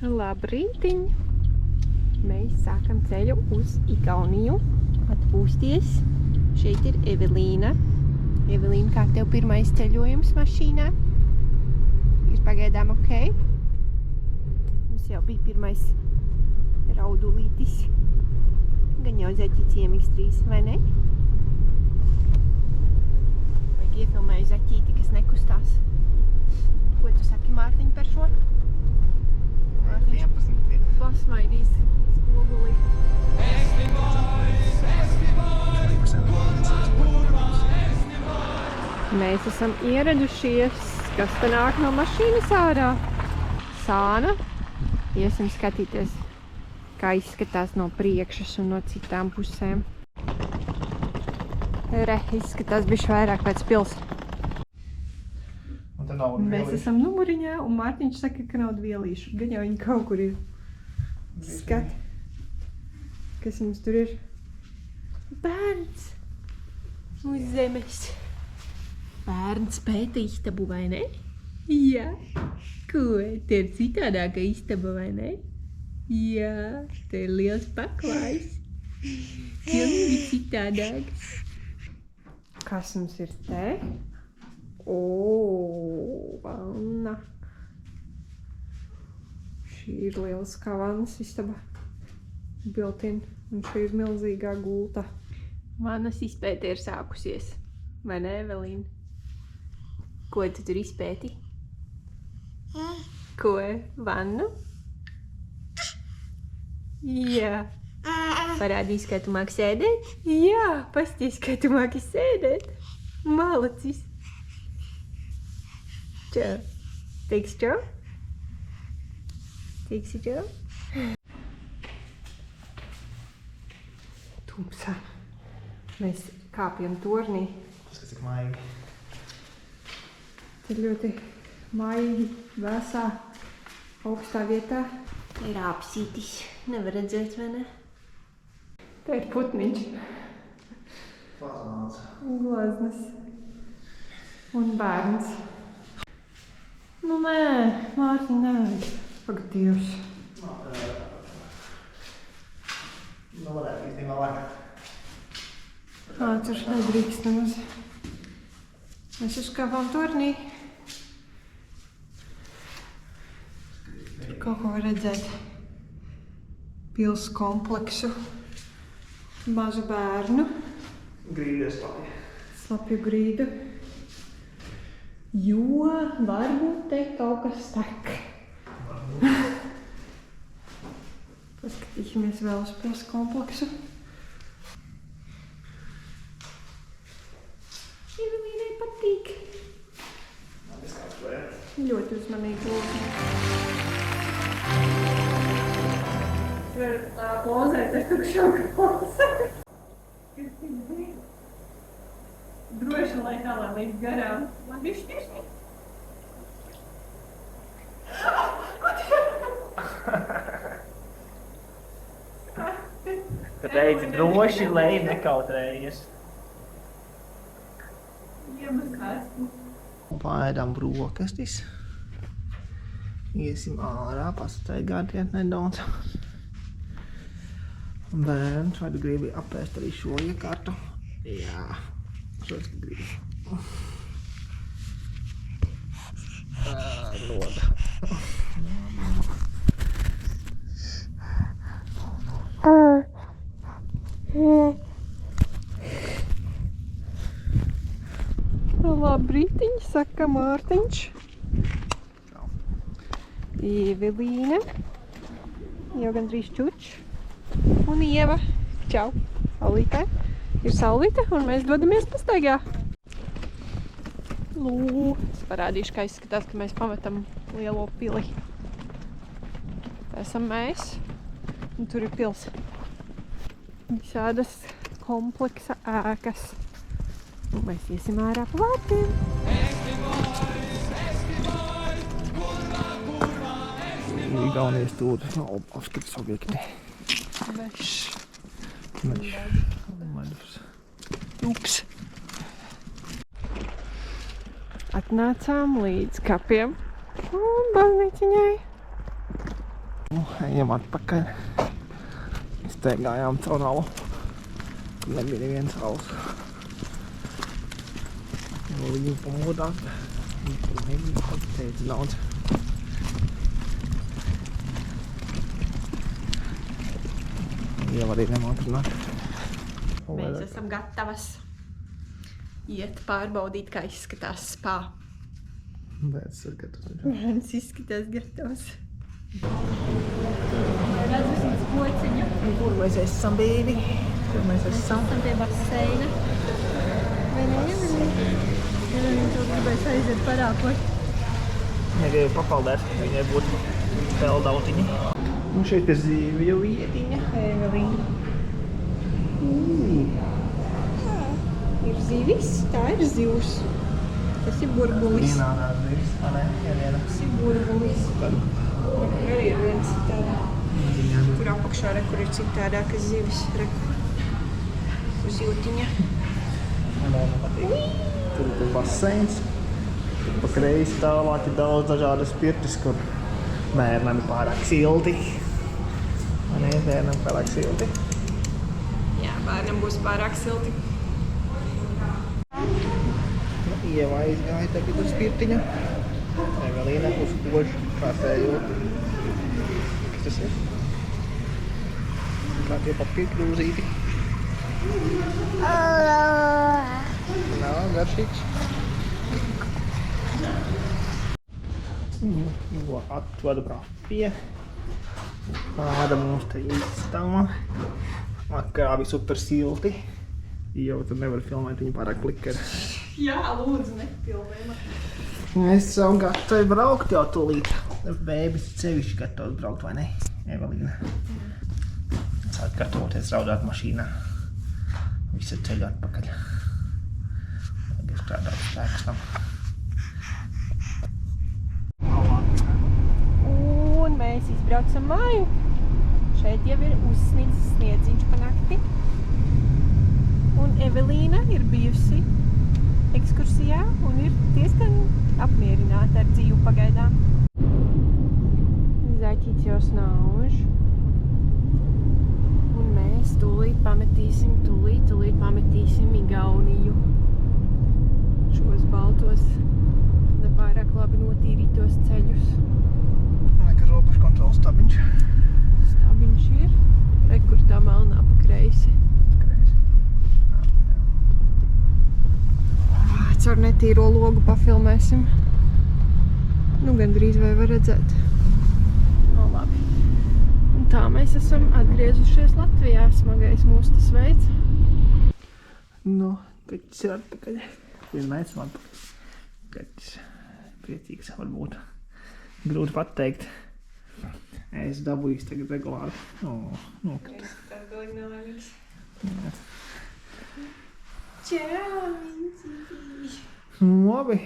Labrītiņ! Mēs sākam ceļu uz Igauniju atpūsties. Šeit ir Evelīna. Evelīna, kā tev pirmais ceļojums mašīnā? Ir pagaidām ok? Mums jau bija pirmais raudulītis. Gan jau zaķīts iemikstrīs, vai ne? Vajag iefilmēju zaķīti, kas nekustās. Ko tu saki, Mārtiņ, par šo? 11. Pasmaidīs spoguli. Mēs esam ieradušies, kas te nāk no mašīnas ārā. Sāna. Iesim skatīties, kā izskatās no priekšas un no citām pusēm. Izskatās bišķi vairāk pēc pils. Mēs esam numuriņā, un Mārtiņš saka, ka nav vielīšu. Gan jau viņi kaut kur ir. Skat, kas mums tur ir. Bērns uz zemes. Bērns pēta istabu, vai ne? Jā. Ko? Te ir citādāka istaba, vai ne? Jā. Te ir liels paklājs. Pilnīgi citādāks. Kas mums ir te? Vanna. Šī ir lieliskā vannas istaba. Built-in. Un šī ir milzīgā gulta. Vannas izpēte ir sākusies. Vai ne, Evelīna? Ko tu tur izpēti? Ko? Vannu? Jā. Parādīs, kā tu māki sēdēt? Jā, pasties, kā tu māki sēdēt. Malacis. Čau. Teiksi čau? Teiksi čau? Tumsā. Mēs kāpjam tornī. Paskatās, cik maigi. Te ļoti maigi, vēsā, augstā vietā. Te ir āpsītis. Nevar redzēt, vai ne? Te ir putniņš. Glaznots. Glaznas. Un bērns. Nu nē, Mārtiņ, nē. Pagad Dievs. Nu, varētu īstenībā vairāk. Tur nedrīkst nemaz. Mēs uzkāpām tornī. Tur kaut ko var redzēt. Pils kompleksu. Mazu bērnu. Grīdas slapja. Slapju grīdu. Jo varbūt te kaut kas tek. Paskatīsimies vēl uz pils kompleksu. Evelīnai patīk. Es kāds to, ja? Ļoti uzmanīgi lūdzu. Var pozēt ar tukšo klausu. Droši, lai tālāk līdz garām. Man bišķi. Teici, droši, lai nekautrējies. Paēdām brokastis. Iesim ārā, pastaigāties nedaudz. Bērns, vai tu gribi apēst arī šo iekārtu? Jā. Šos gribu. Loda. Labrītiņ, saka Mārtiņš. Evelīna. Jau gandrīz čuč. Un Ieva. Čau. Saulītē. Ir saulīte, un mēs dodamies pastaigā. Es parādīšu, kā izskatās, ka mēs pametam lielo pili. Tā esam mēs, un tur ir pils. Visādas kompleksa ēkas. Un mēs iesim ārā pa vārtiem. Igaunijas tūri nav apskatas objekti. Vešs. Medus. Ups. Atnācām līdz kapiem un baznīciņai. Ejam atpakaļ. Izteigājām caur alu. Tur nebija neviens alus. Viņu pamodās. Tur nebija pateicis daudz. Jau arī nemāk runāt. Mēs esam gatavas iet pārbaudīt, kā izskatās spā. Bērns ir gatavs. Bērns izskatās gatavs. Redzusies pociņu. Kur mēs esam, bēbi? Kur mēs esam? Esam pie baseina. Vai ne? Viņa to gribēs aiziet parākot. Negribu papaldēt, viņai būtu vēl dautiņi. Un šeit ir zīvju vietiņa. Evelīna. Ir zivis, tā ir zivs. Tas ir burbulis. Vienādās zivis, vai ne? Viena. Tas ir burbulis. Tur arī ir viens citādā. Tur apakšā, kur ir citādākas zivis. Uz jūtiņa. Man patīk. Tur ir baseins. Tur pa kreisi tālāk ir daudz dažādas pirtis, kur bērnam ir pārāk silti. Vai ne? Bērnam pārāk silti. Jā, bērnam būs pārāk silti. Ieva aizgāja tagad uz pirtiņu. Evelīna uzkož kārtējot. Kas tas ir? Kā tie papīri krūzīti. Nav garšīgs. Atvedu kafiju. Kāda mums te īstama. Vakarā bija super silti. Jau tad nevar filmēt viņu pārāk plikeri. Jā, lūdzu, nepilnēma. Es jau gatavi braukt jau tūlīt. Bēbis sevišķi gatavs braukt, vai ne, Evelīna? Sāk gatavoties raudāt mašīnā. Visu ceļu atpakaļ. Vajag strādāt spēkus tam. Un mēs izbraucam māju. Šeit jau ir uzsnidzis sniedziņš pa nakti. Un Evelīna ir bijusi ekskursijā un ir diezgan apmierināta ar dzīvi pagaidām. Zaķīts jau snauž. Un mēs tūlīt pametīsim Igauniju. Šos baltos, nepārāk labi notīrītos ceļus. Ka robežu kontrolas stabiņš. Stabiņš ir. Re, kur tā melnā pa kreisi. Caur netīro logu pafilmēsim. Nu, gandrīz vai var redzēt. No, labi. Un tā mēs esam atgriezušies Latvijā. Smagais mūs tas veids. Nu, kaķis ir atpakaļ. Vienmēr esam atpakaļ. Kaķis priecīgs varbūt. Grūti pateikt. Es dabūju tagad regulāri. Nokrita. Es tā galīgi nelēmīgs. Jā. Čau, Minci! Labi.